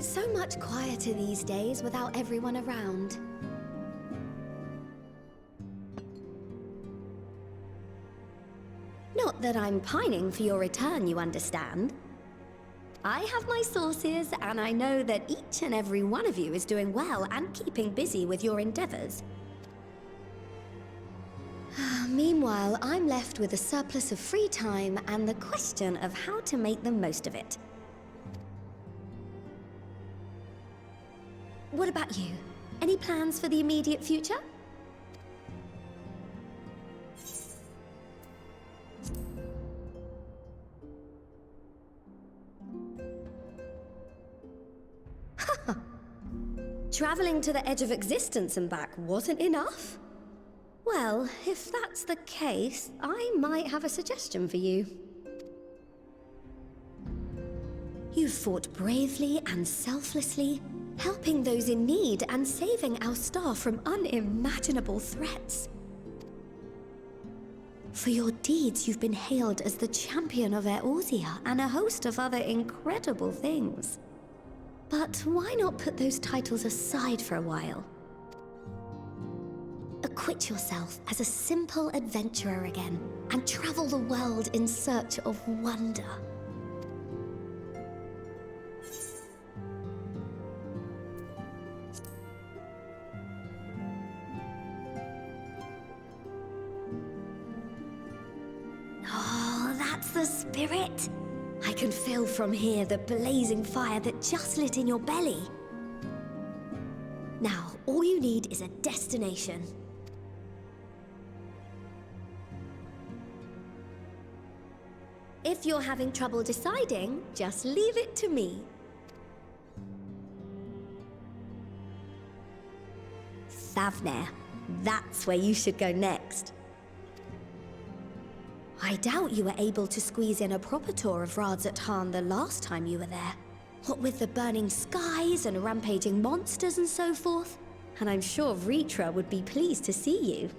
It's so much quieter these days without everyone around. Not that I'm pining for your return, you understand. I have my sources, and I know that each and every one of you is doing well and keeping busy with your endeavors. Meanwhile, I'm left with a surplus of free time and the question of how to make the most of it. What about you? Any plans for the immediate future? Traveling to the edge of existence and back wasn't enough? Well, if that's the case, I might have a suggestion for you. You've fought bravely and selflessly, helping those in need and saving our star from unimaginable threats. For your deeds, you've been hailed as the champion of Eorzea and a host of other incredible things. But why not put those titles aside for a while? Acquit yourself as a simple adventurer again and travel the world in search of wonder. Oh, that's the spirit! I can feel from here the blazing fire that just lit in your belly. Now, all you need is a destination. If you're having trouble deciding, just leave it to me. Thavnair, that's where you should go next. I doubt you were able to squeeze in a proper tour of Radzat the last time you were there. What with the burning skies and rampaging monsters and so forth. And I'm sure Ritra would be pleased to see you.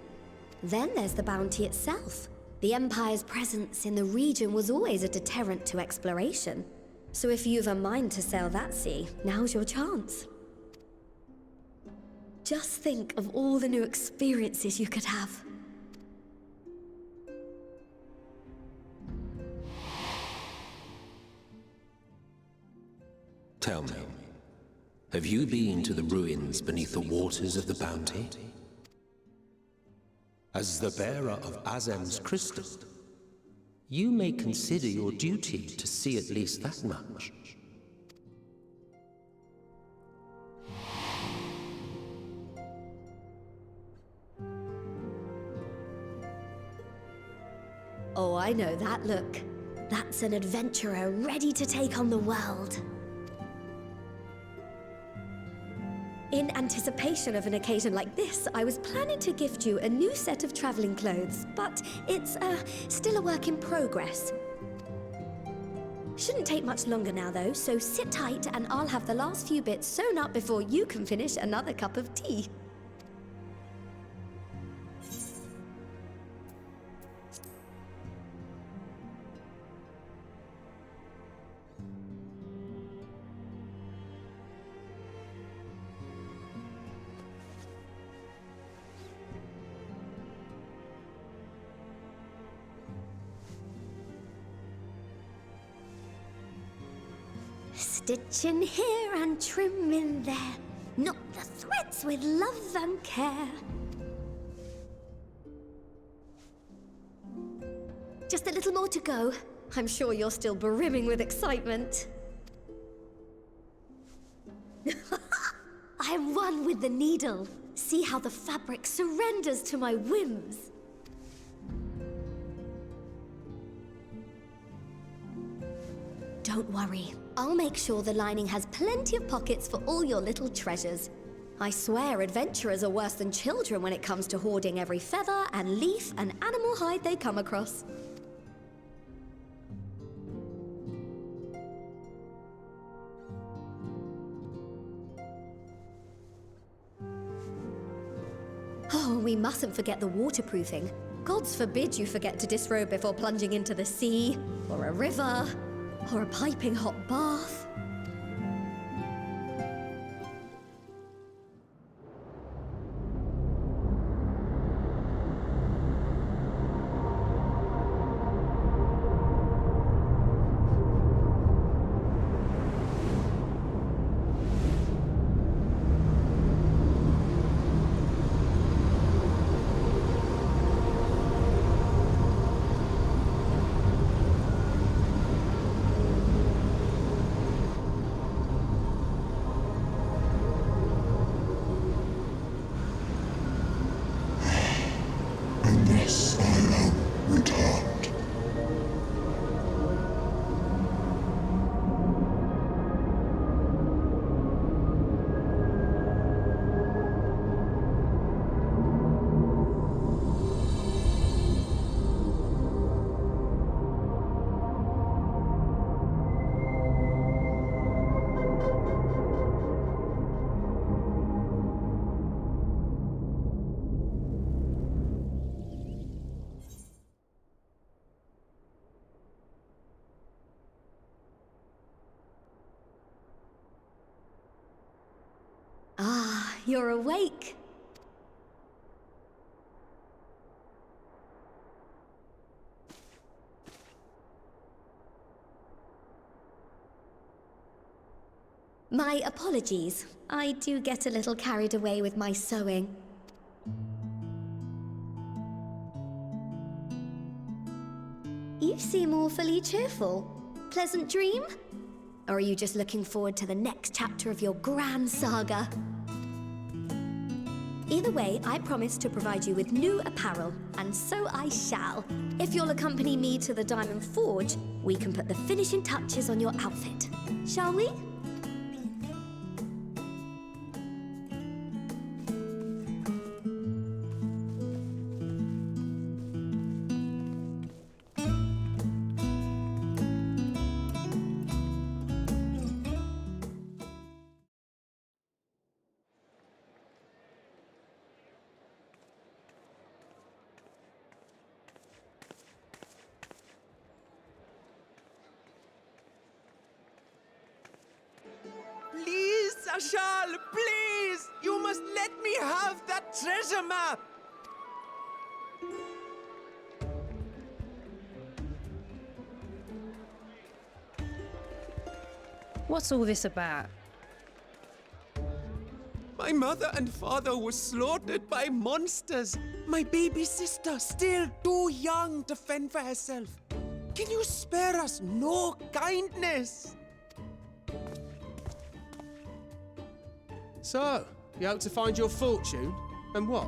Then there's the bounty itself. The Empire's presence in the region was always a deterrent to exploration. So if you've a mind to sail that sea, now's your chance. Just think of all the new experiences you could have. Tell me, have you been to the ruins beneath the waters of the Bounty? As the bearer of Azem's crystal, you may consider your duty to see at least that much. Oh, I know that look. That's an adventurer ready to take on the world. In anticipation of an occasion like this, I was planning to gift you a new set of traveling clothes, but it's still a work in progress. Shouldn't take much longer now though, so sit tight and I'll have the last few bits sewn up before you can finish another cup of tea. Stitch in here and trim in there. Knot the threads with love and care. Just a little more to go. I'm sure you're still brimming with excitement. I am one with the needle. See how the fabric surrenders to my whims. Don't worry. I'll make sure the lining has plenty of pockets for all your little treasures. I swear adventurers are worse than children when it comes to hoarding every feather and leaf and animal hide they come across. Oh, we mustn't forget the waterproofing. Gods forbid you forget to disrobe before plunging into the sea, or a river, or a piping hot bath. you're awake. My apologies. I do get a little carried away with my sewing. You seem awfully cheerful. Pleasant dream? Or are you just looking forward to the next chapter of your grand saga? Either way, I promise to provide you with new apparel, and so I shall. If you'll accompany me to the Diamond Forge, we can put the finishing touches on your outfit. Shall we? Please, Ashal, please! You must let me have that treasure map! What's all this about? My mother and father were slaughtered by monsters. My baby sister, still too young to fend for herself. Can you spare us no kindness? So, you hope to find your fortune? And what?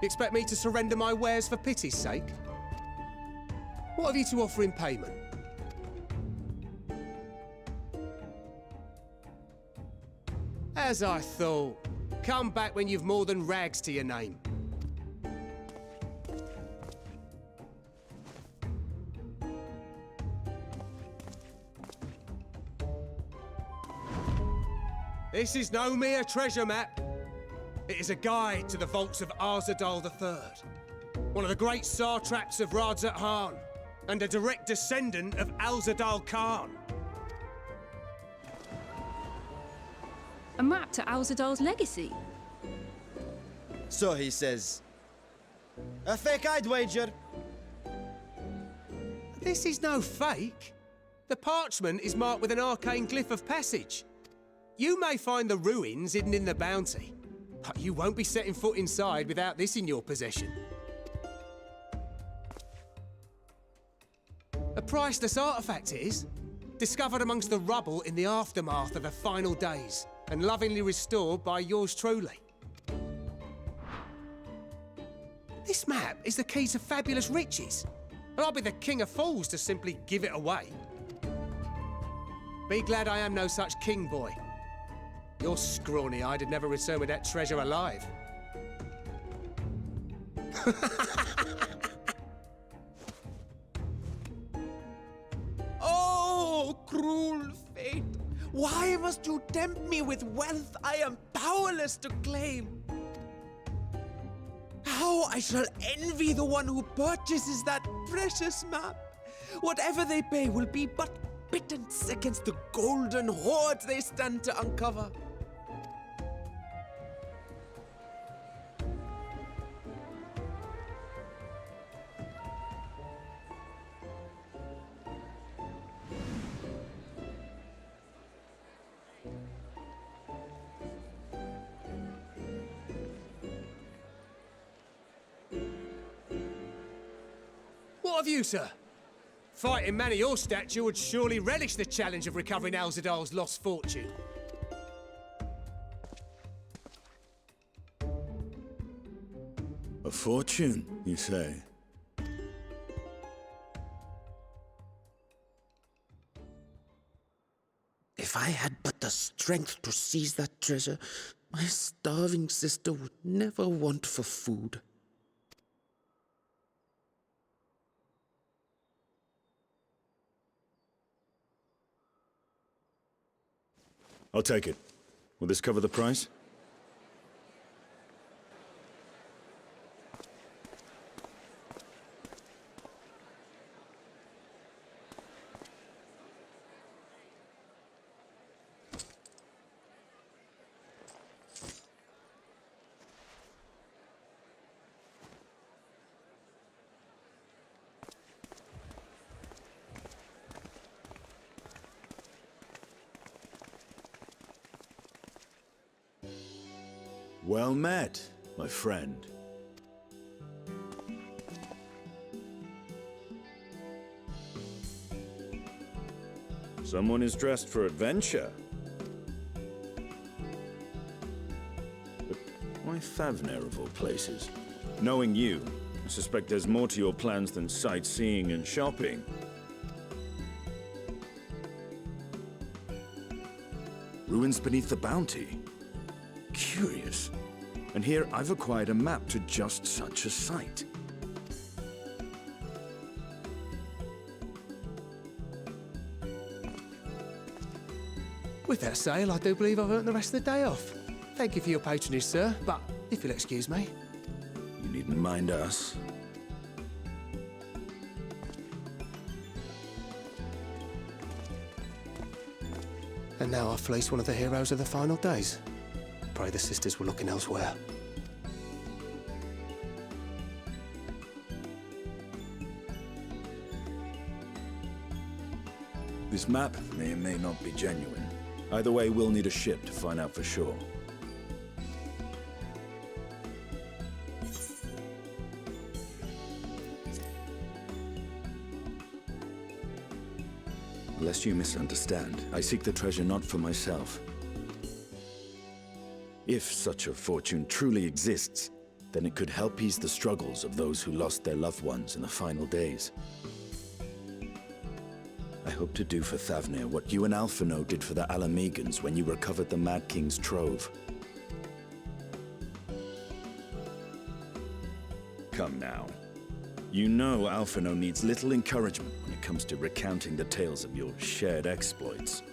You expect me to surrender my wares for pity's sake? What have you to offer in payment? As I thought. Come back when you've more than rags to your name. This is no mere treasure map. It is a guide to the vaults of Arzadal III, one of the great satraps of Radzat Han, and a direct descendant of Alzadal Khan. A map to Alzadal's legacy? So he says. A fake, I'd wager. This is no fake. The parchment is marked with an arcane glyph of passage. You may find the ruins hidden in the bounty, but you won't be setting foot inside without this in your possession. A priceless artifact it is, discovered amongst the rubble in the aftermath of the final days, and lovingly restored by yours truly. This map is the key to fabulous riches, and I'll be the king of fools to simply give it away. Be glad I am no such king, boy. Your scrawny-eyed would never return with that treasure alive. Oh, cruel fate! Why must you tempt me with wealth I am powerless to claim? How I shall envy the one who purchases that precious map! Whatever they pay will be but pittance against the golden hoard they stand to uncover. What of you, sir? Fighting man of your stature would surely relish the challenge of recovering Alzadal's lost fortune. A fortune, you say? If I had but the strength to seize that treasure, my starving sister would never want for food. I'll take it. Will this cover the price? Well met, my friend. Someone is dressed for adventure. But why Thavner of all places? Knowing you, I suspect there's more to your plans than sightseeing and shopping. Ruins beneath the Bounty. Curious. And here I've acquired a map to just such a site. With that sale, I do believe I've earned the rest of the day off. Thank you for your patronage, sir, but if you'll excuse me. You needn't mind us. And now I fleece one of the heroes of the final days. Pray the sisters were looking elsewhere. This map may or may not be genuine. Either way, we'll need a ship to find out for sure. Lest you misunderstand, I seek the treasure not for myself. If such a fortune truly exists, then it could help ease the struggles of those who lost their loved ones in the final days. I hope to do for Thavner what you and Alphino did for the Alamegans when you recovered the Mad King's trove. Come now. You know Alphino needs little encouragement when it comes to recounting the tales of your shared exploits.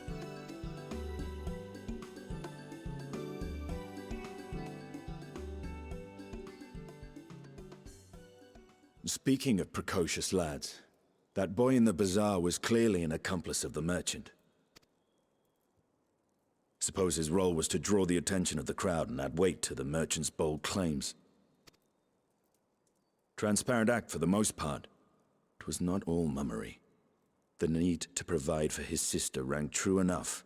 Speaking of precocious lads, that boy in the bazaar was clearly an accomplice of the merchant. Suppose his role was to draw the attention of the crowd and add weight to the merchant's bold claims. Transparent act for the most part. It was not all mummery. The need to provide for his sister rang true enough.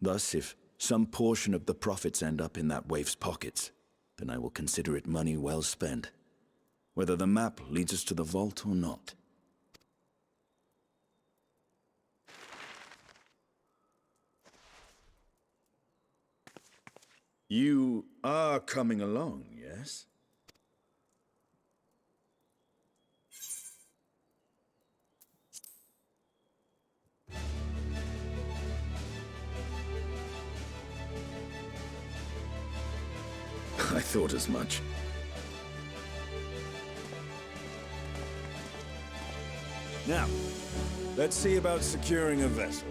Thus, if some portion of the profits end up in that waif's pockets, then I will consider it money well spent, whether the map leads us to the vault or not. You are coming along, yes? I thought as much. Now, let's see about securing a vessel.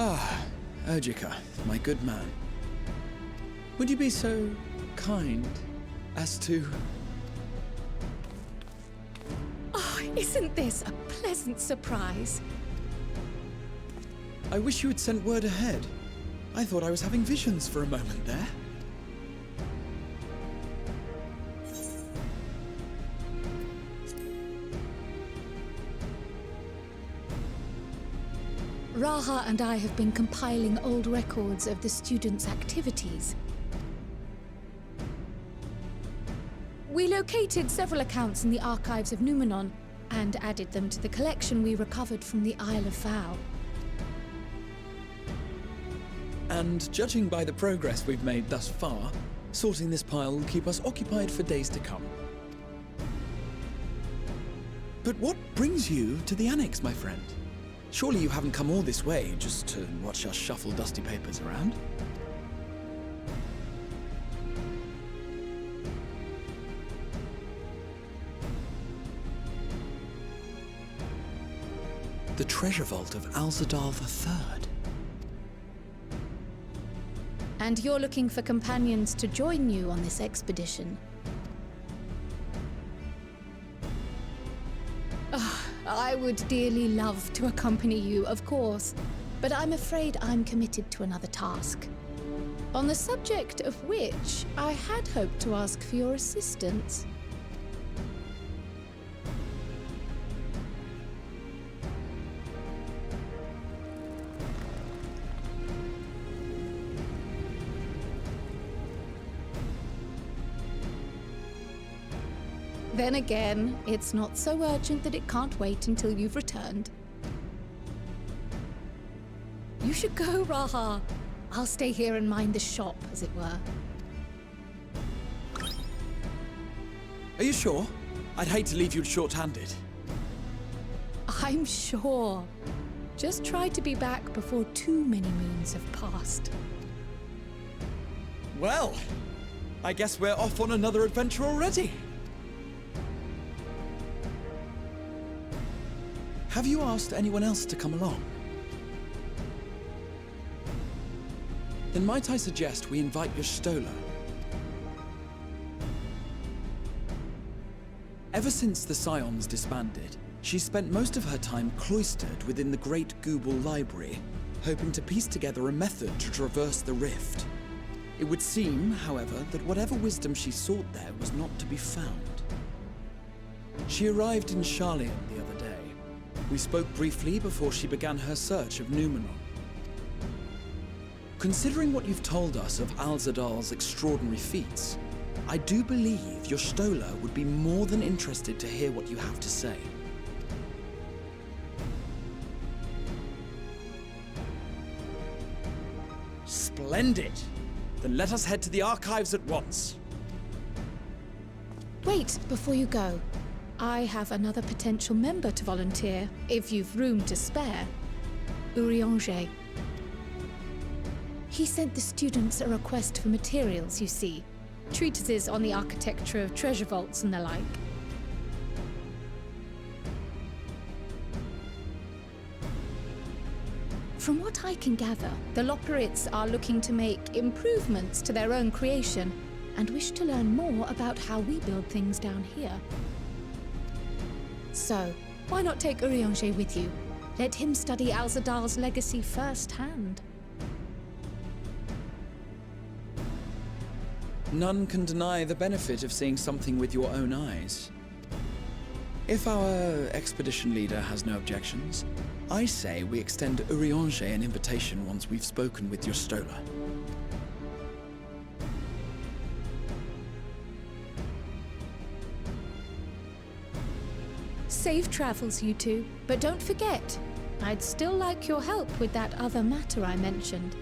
Ah, Urgica, my good man. Would you be so kind as to... Oh, isn't this a pleasant surprise? I wish you had sent word ahead. I thought I was having visions for a moment there. Raha and I have been compiling old records of the students' activities. We located several accounts in the archives of Numenon and added them to the collection we recovered from the Isle of Vow. And judging by the progress we've made thus far, sorting this pile will keep us occupied for days to come. But what brings you to the Annex, my friend? Surely you haven't come all this way just to watch us shuffle dusty papers around? The treasure vault of Alzadal III. And you're looking for companions to join you on this expedition. I would dearly love to accompany you, of course, but I'm afraid I'm committed to another task. On the subject of which, I had hoped to ask for your assistance. Then again, it's not so urgent that it can't wait until you've returned. You should go, Raha. I'll stay here and mind the shop, as it were. Are you sure? I'd hate to leave you short-handed. I'm sure. Just try to be back before too many moons have passed. Well, I guess we're off on another adventure already. Have you asked anyone else to come along? Then might I suggest we invite your Stola? Ever since the Scions disbanded, she spent most of her time cloistered within the Great Gooble Library, hoping to piece together a method to traverse the rift. It would seem, however, that whatever wisdom she sought there was not to be found. She arrived in Charlian the other day. We spoke briefly before she began her search of Numenor. Considering what you've told us of Alzadal's extraordinary feats, I do believe your Stola would be more than interested to hear what you have to say. Splendid! Then let us head to the archives at once. Wait, before you go. I have another potential member to volunteer, if you've room to spare. Urianger. He sent the students a request for materials, you see. Treatises on the architecture of treasure vaults and the like. From what I can gather, the Loporrits are looking to make improvements to their own creation and wish to learn more about how we build things down here. So, why not take Urianger with you? Let him study Alzadal's legacy firsthand. None can deny the benefit of seeing something with your own eyes. If our expedition leader has no objections, I say we extend Urianger an invitation once we've spoken with your Stola. Safe travels, you two. But don't forget, I'd still like your help with that other matter I mentioned.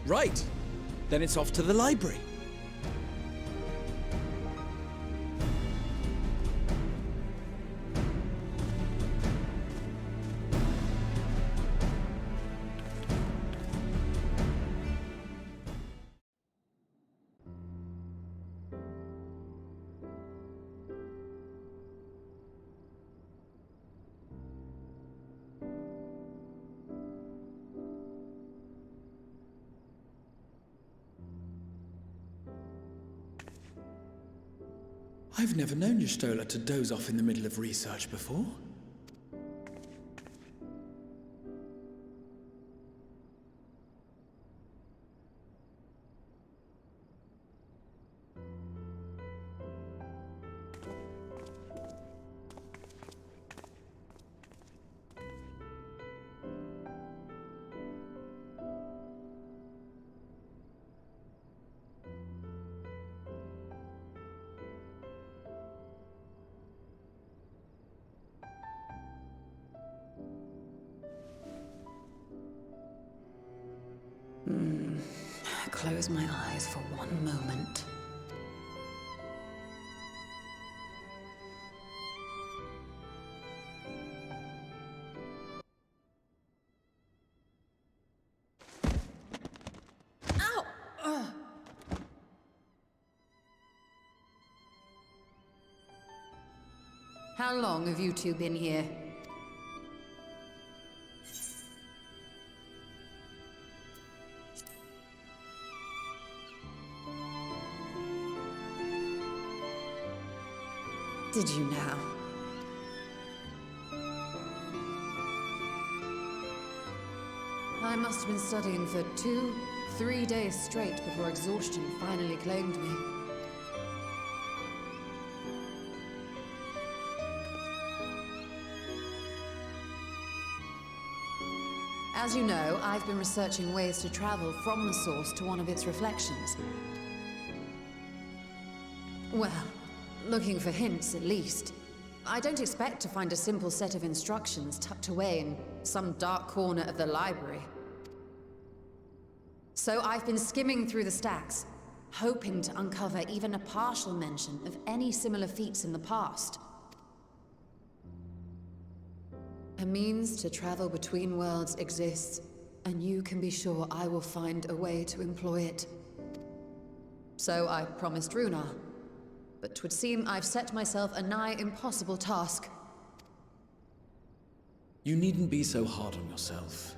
Right. Then it's off to the library. I've never known your Stola to doze off in the middle of research before. Close my eyes for one moment. Ow! How long have you two been here? Did you now? I must have been studying for 2-3 days straight before exhaustion finally claimed me. As you know, I've been researching ways to travel from the source to one of its reflections. Well, looking for hints at least. I don't expect to find a simple set of instructions tucked away in some dark corner of the library. So I've been skimming through the stacks, hoping to uncover even a partial mention of any similar feats in the past. A means to travel between worlds exists, and you can be sure I will find a way to employ it. So I promised Runa, but 'twould seem I've set myself a nigh impossible task. You needn't be so hard on yourself.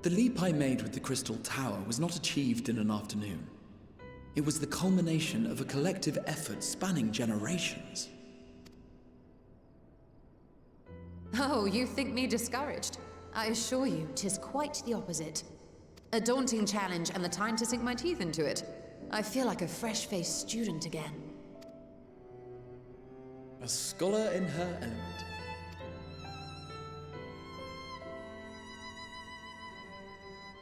The leap I made with the Crystal Tower was not achieved in an afternoon. It was the culmination of a collective effort spanning generations. Oh, you think me discouraged? I assure you, 'tis quite the opposite. A daunting challenge and the time to sink my teeth into it. I feel like a fresh-faced student again. A scholar in her element.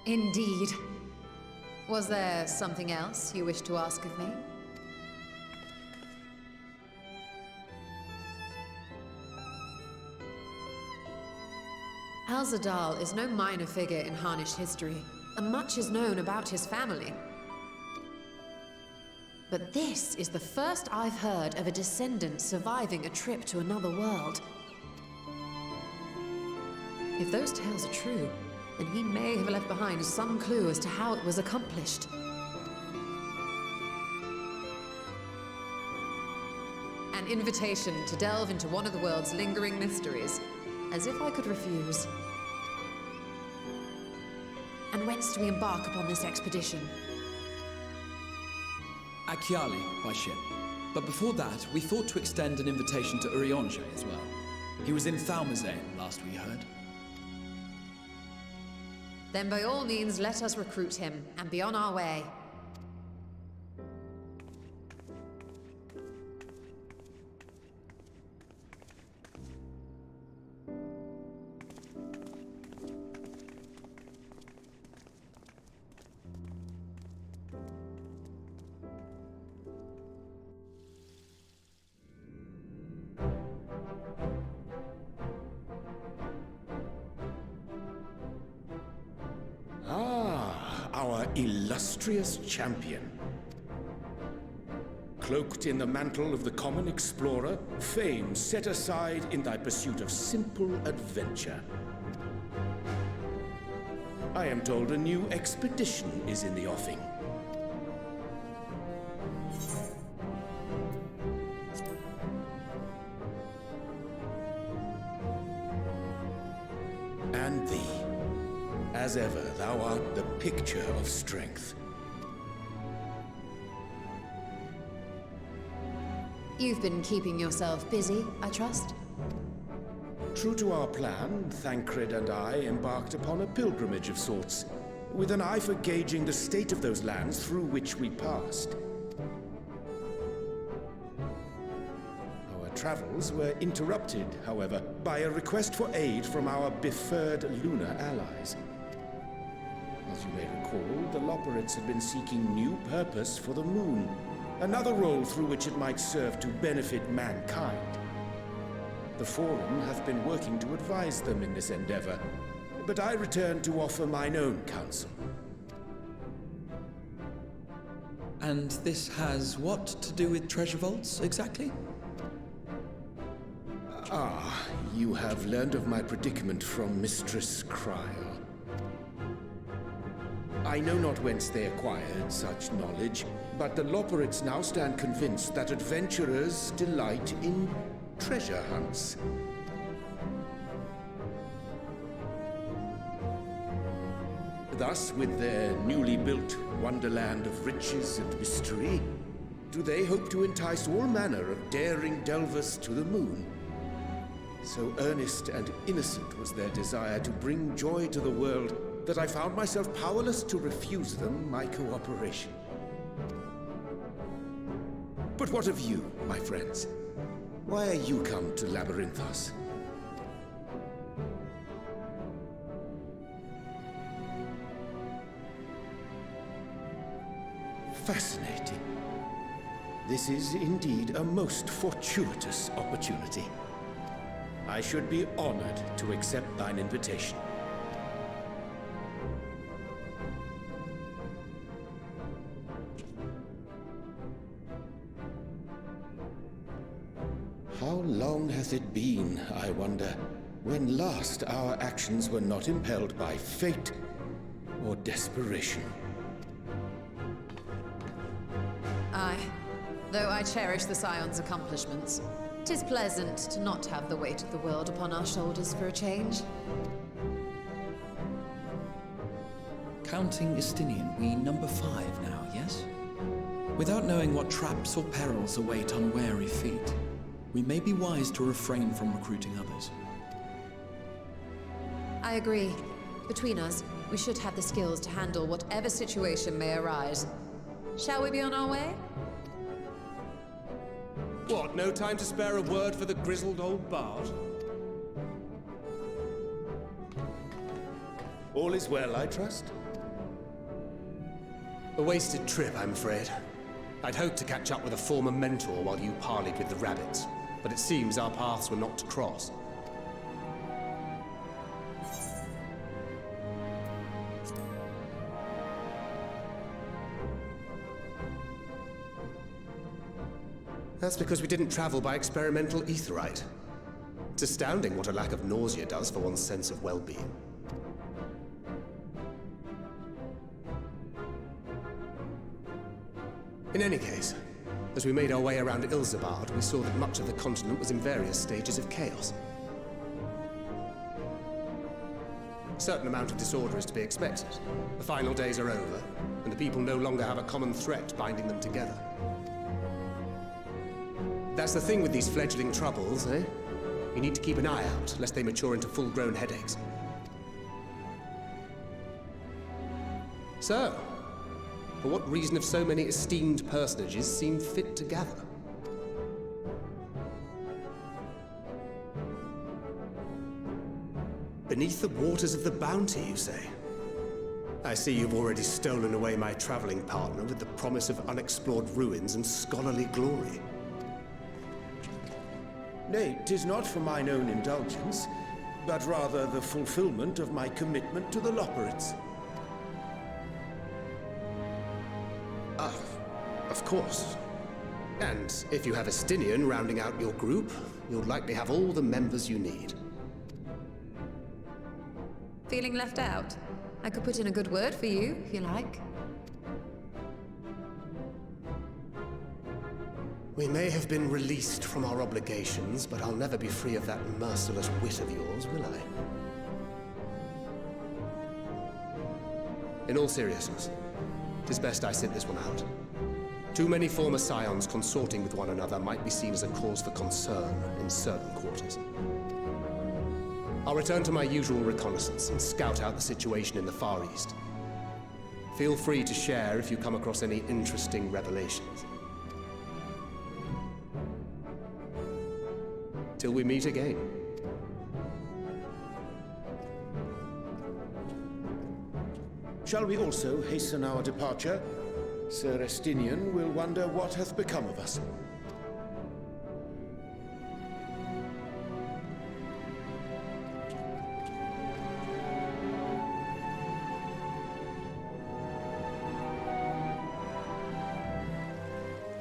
Indeed. Was there something else you wish to ask of me? Alzadal is no minor figure in Harnish history, and much is known about his family. But this is the first I've heard of a descendant surviving a trip to another world. If those tales are true, then he may have left behind some clue as to how it was accomplished. An invitation to delve into one of the world's lingering mysteries. As if I could refuse. And whence do we embark upon this expedition? Akyali, by ship. But before that, we thought to extend an invitation to Urianger as well. He was in Thalmazane, last we heard. Then by all means, let us recruit him, and be on our way. Our illustrious champion. Cloaked in the mantle of the common explorer, fame set aside in thy pursuit of simple adventure. I am told a new expedition is in the offing. And thee. As ever, thou art the picture of strength. You've been keeping yourself busy, I trust? True to our plan, Thancred and I embarked upon a pilgrimage of sorts, with an eye for gauging the state of those lands through which we passed. Our travels were interrupted, however, by a request for aid from our befurred lunar allies. As you may recall, the Loperites had been seeking new purpose for the moon, another role through which it might serve to benefit mankind. The Forum hath been working to advise them in this endeavor, but I return to offer mine own counsel. And this has what to do with treasure vaults, exactly? Ah, you have learned of my predicament from Mistress Cryle. I know not whence they acquired such knowledge, but the Loperites now stand convinced that adventurers delight in treasure hunts. Thus, with their newly built wonderland of riches and mystery, do they hope to entice all manner of daring delvers to the moon? So earnest and innocent was their desire to bring joy to the world that I found myself powerless to refuse them my cooperation. But what of you, my friends? Why are you come to Labyrinthos? Fascinating. This is indeed a most fortuitous opportunity. I should be honored to accept thine invitation. How long hath it been, I wonder, when last our actions were not impelled by fate or desperation? Aye. Though I cherish the Scion's accomplishments, 'tis pleasant to not have the weight of the world upon our shoulders for a change. Counting Estinian, we number 5 now, yes? Without knowing what traps or perils await unwary feet, we may be wise to refrain from recruiting others. I agree. Between us, we should have the skills to handle whatever situation may arise. Shall we be on our way? What, no time to spare a word for the grizzled old bard? All is well, I trust? A wasted trip, I'm afraid. I'd hoped to catch up with a former mentor while you parleyed with the rabbits, but it seems our paths were not to cross. That's because we didn't travel by experimental etherite. It's astounding what a lack of nausea does for one's sense of well-being. In any case, as we made our way around Ilzabard, we saw that much of the continent was in various stages of chaos. A certain amount of disorder is to be expected. The final days are over, and the people no longer have a common threat binding them together. That's the thing with these fledgling troubles, eh? You need to keep an eye out, lest they mature into full-grown headaches. So, for what reason have so many esteemed personages seemed fit to gather? Beneath the waters of the Bounty, you say? I see you've already stolen away my traveling partner with the promise of unexplored ruins and scholarly glory. Nay, 'tis not for mine own indulgence, but rather the fulfillment of my commitment to the Loporrits. Of course. And if you have Estinian rounding out your group, you'll likely have all the members you need. Feeling left out? I could put in a good word for you, if you like. We may have been released from our obligations, but I'll never be free of that merciless wit of yours, will I? In all seriousness, 'tis best I sit this one out. Too many former scions consorting with one another might be seen as a cause for concern in certain quarters. I'll return to my usual reconnaissance and scout out the situation in the Far East. Feel free to share if you come across any interesting revelations. Till we meet again. Shall we also hasten our departure? Sir Estinian will wonder what hath become of us.